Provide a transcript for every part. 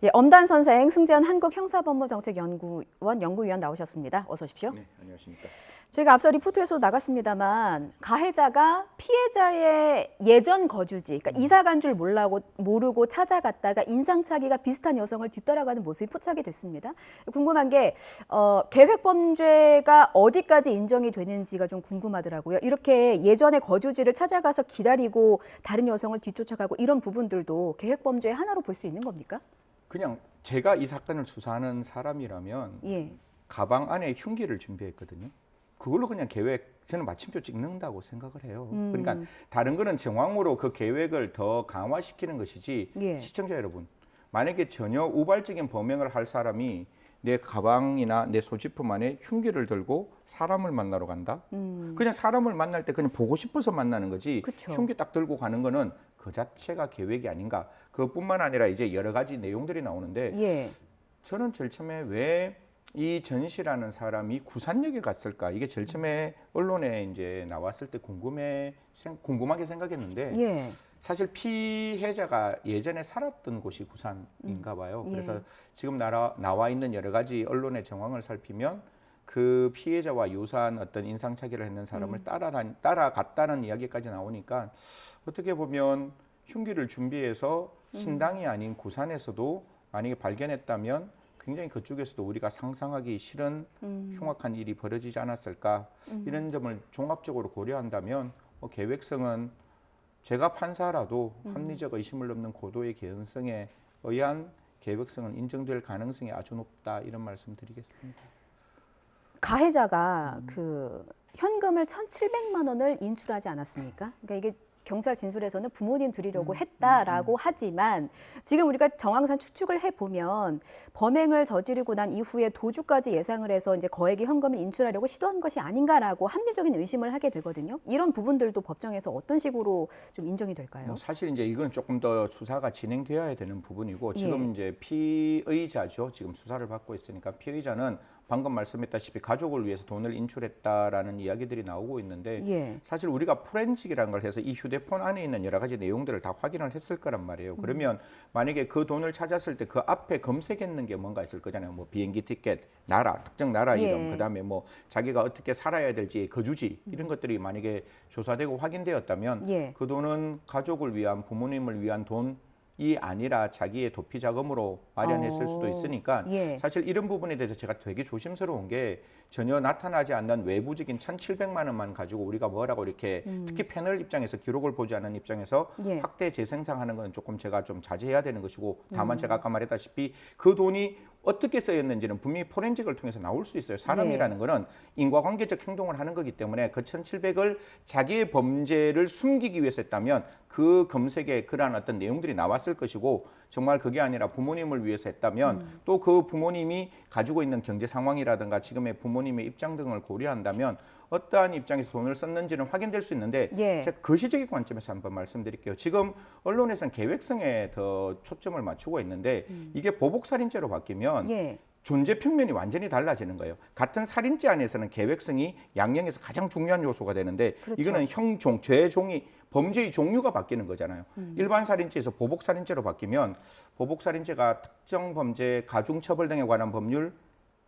예, 엄단 선생, 승재현 한국형사법무정책연구원 연구위원 나오셨습니다. 어서 오십시오. 네, 안녕하십니까. 저희가 앞서 리포트에서 나갔습니다만 가해자가 피해자의 예전 거주지, 그러니까 이사 간 줄 모르고 찾아갔다가 인상착의가 비슷한 여성을 뒤따라가는 모습이 포착이 됐습니다. 궁금한 게 계획범죄가 어디까지 인정이 되는지가 좀 궁금하더라고요. 이렇게 예전의 거주지를 찾아가서 기다리고 다른 여성을 뒤쫓아가고 이런 부분들도 계획범죄의 하나로 볼 수 있는 겁니까? 그냥 제가 이 사건을 수사하는 사람이라면 예. 가방 안에 흉기를 준비했거든요. 그걸로 그냥 저는 마침표 찍는다고 생각을 해요. 그러니까 다른 거는 정황으로 그 계획을 더 강화시키는 것이지. 예. 시청자 여러분, 만약에 전혀 우발적인 범행을 할 사람이 내 가방이나 내 소지품 안에 흉기를 들고 사람을 만나러 간다? 그냥 사람을 만날 때 그냥 보고 싶어서 만나는 거지. 그쵸. 흉기 딱 들고 가는 거는 그 자체가 계획이 아닌가. 그것뿐만 아니라 이제 여러 가지 내용들이 나오는데 예. 저는 제일 처음에 왜 이 전시라는 사람이 구산역에 갔을까? 이게 제일 처음에 언론에 이제 나왔을 때 궁금하게 생각했는데 예. 사실 피해자가 예전에 살았던 곳이 구산인가 봐요. 예. 그래서 지금 나와 있는 여러 가지 언론의 정황을 살피면 그 피해자와 유사한 어떤 인상착의를 했는 사람을 따라갔다는 이야기까지 나오니까 어떻게 보면 흉기를 준비해서 신당이 아닌 구산에서도 만약에 발견했다면 굉장히 그쪽에서도 우리가 상상하기 싫은 흉악한 일이 벌어지지 않았을까 이런 점을 종합적으로 고려한다면 계획성은 제가 판사라도 합리적 의심을 넘는 고도의 개연성에 의한 계획성은 인정될 가능성이 아주 높다 이런 말씀드리겠습니다. 가해자가 그 현금을 1,700만 원을 인출하지 않았습니까? 그러니까 이게 경찰 진술에서는 부모님 드리려고 했다라고 하지만 지금 우리가 정황상 추측을 해보면 범행을 저지르고 난 이후에 도주까지 예상을 해서 이제 거액의 현금을 인출하려고 시도한 것이 아닌가라고 합리적인 의심을 하게 되거든요. 이런 부분들도 법정에서 어떤 식으로 좀 인정이 될까요? 사실 이제 이건 조금 더 수사가 진행되어야 되는 부분이고 지금 이제 피의자죠. 지금 수사를 받고 있으니까 피의자는 방금 말씀했다시피 가족을 위해서 돈을 인출했다라는 이야기들이 나오고 있는데 사실 우리가 포렌식이라는 걸 해서 이 휴대폰 안에 있는 여러 가지 내용들을 다 확인을 했을 거란 말이에요. 그러면 만약에 그 돈을 찾았을 때 그 앞에 검색했는 게 뭔가 있을 거잖아요. 뭐 비행기 티켓, 나라, 특정 나라 이름, 그다음에 뭐 자기가 어떻게 살아야 될지, 거주지 이런 것들이 만약에 조사되고 확인되었다면 그 돈은 가족을 위한, 부모님을 위한 돈이 아니라 자기의 도피 자금으로 마련했을 수도 있으니까 사실 이런 부분에 대해서 제가 되게 조심스러운 게 전혀 나타나지 않는 외부적인 1,700만 원만 가지고 우리가 뭐라고 이렇게 특히 패널 입장에서 기록을 보지 않은 입장에서 확대 재생산하는 건 조금 제가 좀 자제해야 되는 것이고 다만 제가 아까 말했다시피 그 돈이 어떻게 쓰였는지는 분명히 포렌식을 통해서 나올 수 있어요. 사람이라는 거는 인과관계적 행동을 하는 거기 때문에 그 1,700을 자기의 범죄를 숨기기 위해서 했다면 그 검색에 그러한 어떤 내용들이 나왔을 것이고 정말 그게 아니라 부모님을 위해서 했다면 또 그 부모님이 가지고 있는 경제 상황이라든가 지금의 부모님의 입장 등을 고려한다면 어떠한 입장에서 돈을 썼는지는 확인될 수 있는데 제가 거시적인 관점에서 한번 말씀드릴게요. 지금 언론에서는 계획성에 더 초점을 맞추고 있는데 이게 보복살인죄로 바뀌면 존재 평면이 완전히 달라지는 거예요. 같은 살인죄 안에서는 계획성이 양형에서 가장 중요한 요소가 되는데 이거는 형종, 죄종이 범죄의 종류가 바뀌는 거잖아요. 일반 살인죄에서 보복 살인죄로 바뀌면 보복 살인죄가 특정 범죄, 가중처벌 등에 관한 법률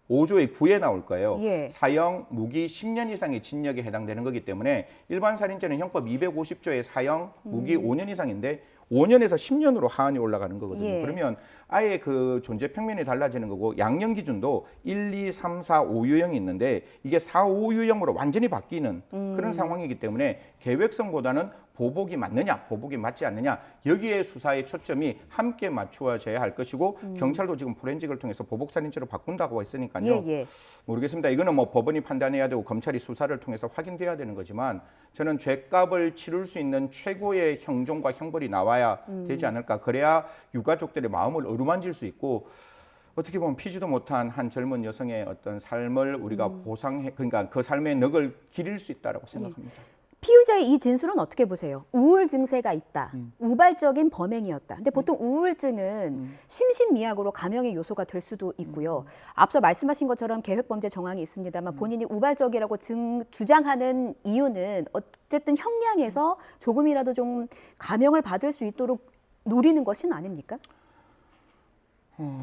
5조의 9에 나올 거예요. 사형, 무기 10년 이상의 징역에 해당되는 거기 때문에 일반 살인죄는 형법 250조의 사형, 무기 5년 이상인데 5년에서 10년으로 하한이 올라가는 거거든요. 그러면 아예 그 존재 평면이 달라지는 거고 양형 기준도 1, 2, 3, 4, 5 유형이 있는데 이게 4, 5 유형으로 완전히 바뀌는 그런 상황이기 때문에 계획성보다는 보복이 맞느냐, 보복이 맞지 않느냐 여기에 수사의 초점이 함께 맞추어져야 할 것이고 경찰도 지금 포렌식을 통해서 보복살인죄로 바꾼다고 했으니까요. 모르겠습니다. 이거는 뭐 법원이 판단해야 되고 검찰이 수사를 통해서 확인돼야 되는 거지만 저는 죄값을 치를 수 있는 최고의 형종과 형벌이 나와야 되지 않을까. 그래야 유가족들의 마음을 어루만질 수 있고 어떻게 보면 피지도 못한 한 젊은 여성의 어떤 삶을 우리가 보상해, 그러니까 그 삶의 넋을 기릴 수 있다라고 생각합니다. 피의자의 이 진술은 어떻게 보세요? 우울 증세가 있다. 우발적인 범행이었다. 근데 보통 우울증은 심신미약으로 감형의 요소가 될 수도 있고요. 앞서 말씀하신 것처럼 계획범죄 정황이 있습니다만 본인이 우발적이라고 주장하는 이유는 어쨌든 형량에서 조금이라도 좀 감형을 받을 수 있도록 노리는 것은 아닙니까?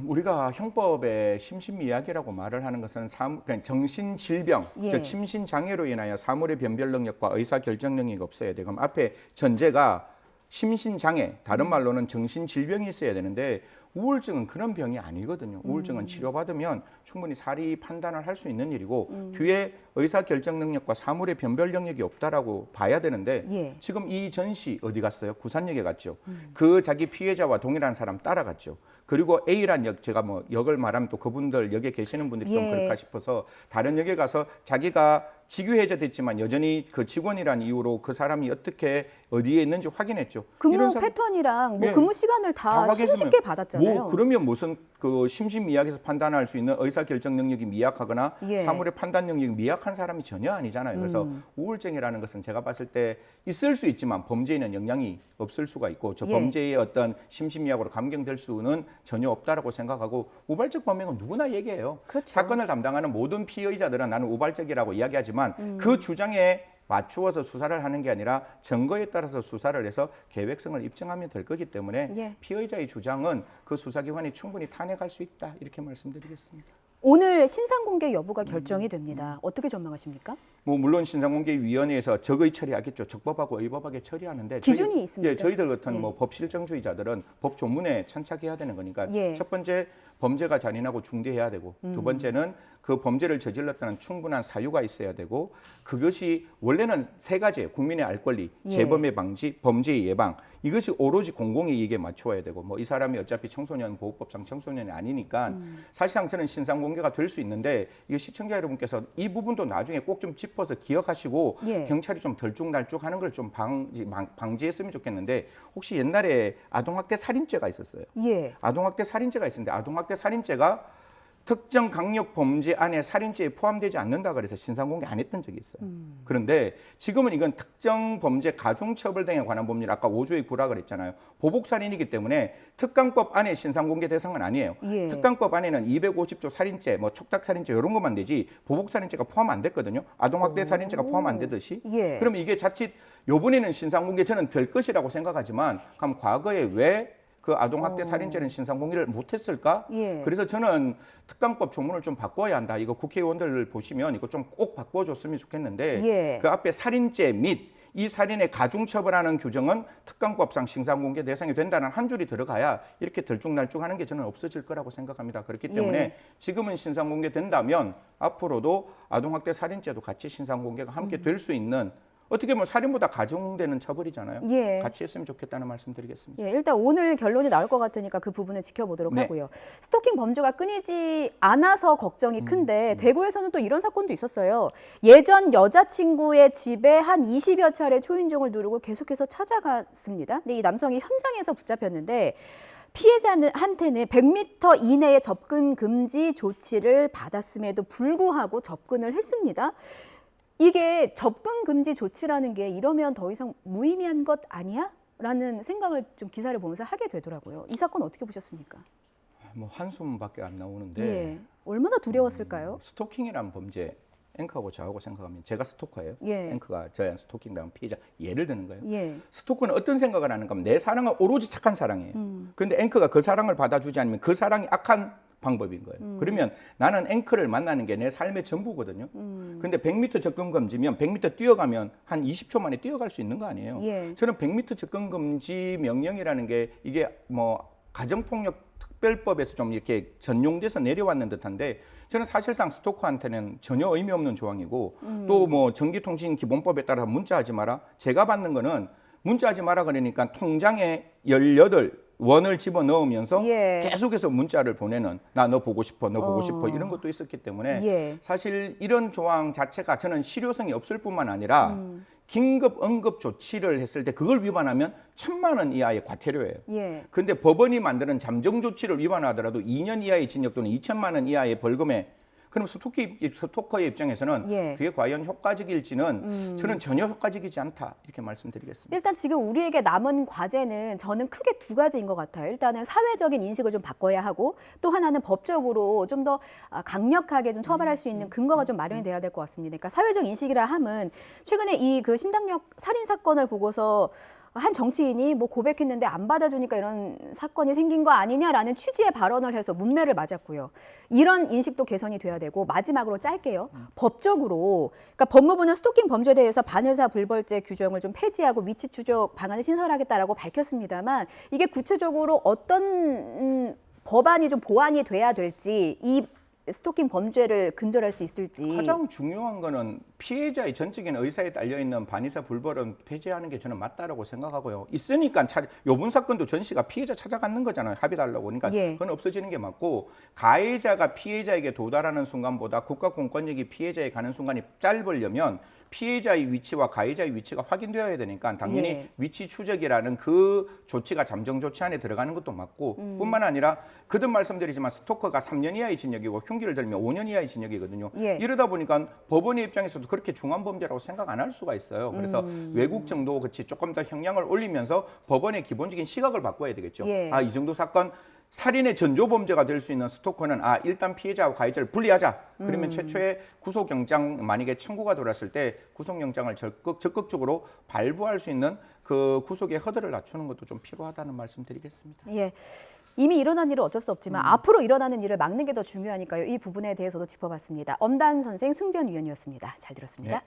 우리가 형법에 심신미약이라고 말을 하는 것은 그러니까 정신질병, 예. 즉 심신장애로 인하여 사물의 변별 능력과 의사결정 능력이 없어야 돼. 그럼 앞에 전제가 심신장애, 다른 말로는 정신질병이 있어야 되는데 우울증은 그런 병이 아니거든요. 우울증은 치료받으면 충분히 사리 판단을 할 수 있는 일이고 뒤에 의사결정 능력과 사물의 변별 능력이 없다라고 봐야 되는데 예. 지금 이 전씨 어디 갔어요? 구산역에 갔죠. 그 자기 피해자와 동일한 사람 따라갔죠. 그리고 A란 역, 제가 뭐 역을 말하면 또 그분들 역에 계시는 분들이 좀 예. 그럴까 싶어서 다른 역에 가서 자기가 직유해제 됐지만 여전히 그 직원이란 이유로 그 사람이 어떻게 어디에 있는지 확인했죠. 근무 이런 사람- 패턴이랑 뭐 예. 근무 시간을 다 확인했으면 쉽게 받았잖아요. 뭐 그러면 무슨 그 심신미약에서 판단할 수 있는 의사결정 능력이 미약하거나 예. 사물의 판단 능력이 미약한 사람이 전혀 아니잖아요. 그래서 우울증이라는 것은 제가 봤을 때 있을 수 있지만 범죄에는 영향이 없을 수가 있고 저 예. 범죄의 어떤 심신미약으로 감경될 수는 전혀 없다라고 생각하고 우발적 범행은 누구나 얘기해요. 그렇죠. 사건을 담당하는 모든 피의자들은 나는 우발적이라고 이야기하지만 그 주장에 맞추어서 수사를 하는 게 아니라 증거에 따라서 수사를 해서 계획성을 입증하면 될 거기 때문에 예. 피의자의 주장은 그 수사기관이 충분히 탄핵할 수 있다 이렇게 말씀드리겠습니다. 오늘 신상 공개 여부가 결정이 됩니다. 어떻게 전망하십니까? 뭐 물론 신상공개위원회에서 적의 처리하겠죠. 적법하고 의법하게 처리하는데 기준이 있습니까? 예, 저희들 같은 예. 뭐 법실정주의자들은 법 조문에 천착해야 되는 거니까 예. 첫 번째 범죄가 잔인하고 중대해야 되고 두 번째는 그 범죄를 저질렀다는 충분한 사유가 있어야 되고 그것이 원래는 세 가지예요. 국민의 알 권리, 예. 재범의 방지, 범죄의 예방. 이것이 오로지 공공이익에 맞춰야 되고 뭐 이 사람이 어차피 청소년 보호법상 청소년이 아니니까 사실상 저는 신상 공개가 될 수 있는데 이게 시청자 여러분께서 이 부분도 나중에 꼭 좀 짚어서 기억하시고 예. 경찰이 좀 덜쭉날쭉하는 걸 좀 방지했으면 좋겠는데 혹시 옛날에 아동학대 살인죄가 있었어요. 예. 아동학대 살인죄가 있었는데 아동학대 살인죄가 특정 강력 범죄 안에 살인죄에 포함되지 않는다 그래서 신상공개 안 했던 적이 있어요. 그런데 지금은 이건 특정 범죄 가중처벌 등에 관한 법률 아까 5조의 구라 그랬잖아요. 보복살인이기 때문에 특강법 안에 신상공개 대상은 아니에요. 예. 특강법 안에는 250조 살인죄, 뭐 촉탁살인죄 이런 것만 되지 보복살인죄가 포함 안 됐거든요. 아동학대 살인죄가 포함 안 되듯이. 예. 그럼 이게 자칫 요번에는 신상공개 저는 될 것이라고 생각하지만 그럼 과거에 왜 그 아동학대 살인죄는 신상공개를 못했을까? 예. 그래서 저는 특강법 조문을 좀 바꿔야 한다. 이거 국회의원들 보시면 이거 좀 꼭 바꿔줬으면 좋겠는데 예. 그 앞에 살인죄 및 이 살인의 가중처벌하는 규정은 특강법상 신상공개 대상이 된다는 한 줄이 들어가야 이렇게 들쭉날쭉하는 게 저는 없어질 거라고 생각합니다. 그렇기 때문에 예. 지금은 신상공개 된다면 앞으로도 아동학대 살인죄도 같이 신상공개가 함께 될 수 있는 어떻게 보면 살인보다 가중되는 처벌이잖아요. 예. 같이 했으면 좋겠다는 말씀드리겠습니다. 예, 일단 오늘 결론이 나올 것 같으니까 그 부분을 지켜보도록 네. 하고요. 스토킹 범주가 끊이지 않아서 걱정이 큰데 대구에서는 또 이런 사건도 있었어요. 예전 여자친구의 집에 한 20여 차례 초인종을 누르고 계속해서 찾아갔습니다. 근데 이 남성이 현장에서 붙잡혔는데 피해자한테는 100m 이내에 접근 금지 조치를 받았음에도 불구하고 접근을 했습니다. 이게 접근 금지 조치라는 게 이러면 더 이상 무의미한 것 아니야? 라는 생각을 좀 기사를 보면서 하게 되더라고요. 이 사건 어떻게 보셨습니까? 뭐 한숨밖에 안 나오는데 예. 얼마나 두려웠을까요? 스토킹이란 범죄 앵커하고 저하고 생각하면 제가 스토커예요. 예. 앵커가 저한테 스토킹 당한 피해자 예를 드는 거예요. 예. 스토커는 어떤 생각을 하는가 하면 내 사랑은 오로지 착한 사랑이에요. 그런데 앵커가 그 사랑을 받아주지 않으면 그 사랑이 악한 방법인 거예요. 그러면 나는 앵커를 만나는 게 내 삶의 전부거든요. 근데 100m 접근 금지면 100m 뛰어가면 한 20초 만에 뛰어갈 수 있는 거 아니에요. 예. 저는 100m 접근 금지 명령이라는 게 이게 뭐 가정폭력 특별법에서 좀 이렇게 전용돼서 내려왔는 듯한데 저는 사실상 스토커한테는 전혀 의미 없는 조항이고 또 뭐 전기통신기본법에 따라 문자하지 마라. 제가 받는 거는 문자하지 마라 그러니까 통장에 18원을 집어넣으면서 예. 계속해서 문자를 보내는 나 너 보고 싶어 너 보고 싶어 이런 것도 있었기 때문에 예. 사실 이런 조항 자체가 저는 실효성이 없을 뿐만 아니라 긴급 응급 조치를 했을 때 그걸 위반하면 1,000만 원 이하의 과태료예요. 예. 근데 법원이 만드는 잠정 조치를 위반하더라도 2년 이하의 징역 또는 2천만 원 이하의 벌금에 그럼 스토커의 입장에서는 예. 그게 과연 효과적일지는 저는 전혀 효과적이지 않다 이렇게 말씀드리겠습니다. 일단 지금 우리에게 남은 과제는 저는 크게 두 가지인 것 같아요. 일단은 사회적인 인식을 좀 바꿔야 하고 또 하나는 법적으로 좀 더 강력하게 좀 처벌할 수 있는 근거가 좀 마련이 돼야 될 것 같습니다. 그러니까 사회적 인식이라 함은 최근에 이 그 신당역 살인 사건을 보고서 한 정치인이 뭐 고백했는데 안 받아주니까 이런 사건이 생긴 거 아니냐라는 취지의 발언을 해서 문매를 맞았고요. 이런 인식도 개선이 돼야 되고 마지막으로 짧게요. 법적으로 그러니까 법무부는 스토킹 범죄에 대해서 반의사 불벌죄 규정을 좀 폐지하고 위치 추적 방안을 신설하겠다라고 밝혔습니다만 이게 구체적으로 어떤 법안이 좀 보완이 돼야 될지 이 스토킹 범죄를 근절할 수 있을지. 가장 중요한 거는 피해자의 전적인 의사에 달려 있는 반의사 불벌은 폐지하는 게 저는 맞다라고 생각하고요. 있으니까 요번 사건도 전 씨가 피해자 찾아가는 거잖아요. 합의 달라고. 그러니까 예. 그건 없어지는 게 맞고 가해자가 피해자에게 도달하는 순간보다 국가 공권력이 피해자에 가는 순간이 짧으려면 피해자의 위치와 가해자의 위치가 확인되어야 되니까 당연히 예. 위치 추적이라는 그 조치가 잠정 조치 안에 들어가는 것도 맞고 뿐만 아니라 거듭 말씀드리지만 스토커가 3년 이하의 징역이고 흉기를 들면 5년 이하의 징역이거든요. 예. 이러다 보니까 법원의 입장에서도 그렇게 중한 범죄라고 생각 안 할 수가 있어요. 그래서 외국 정도 같이 조금 더 형량을 올리면서 법원의 기본적인 시각을 바꿔야 되겠죠. 예. 이 정도 사건 살인의 전조 범죄가 될 수 있는 스토커는 일단 피해자와 가해자를 분리하자. 그러면 최초의 구속영장 만약에 청구가 들어왔을 때 구속영장을 적극적으로 발부할 수 있는 그 구속의 허들을 낮추는 것도 좀 필요하다는 말씀드리겠습니다. 예. 이미 일어난 일은 어쩔 수 없지만 앞으로 일어나는 일을 막는 게 더 중요하니까요. 이 부분에 대해서도 짚어봤습니다. 엄단 선생, 승전 위원이었습니다. 잘 들었습니다. 네.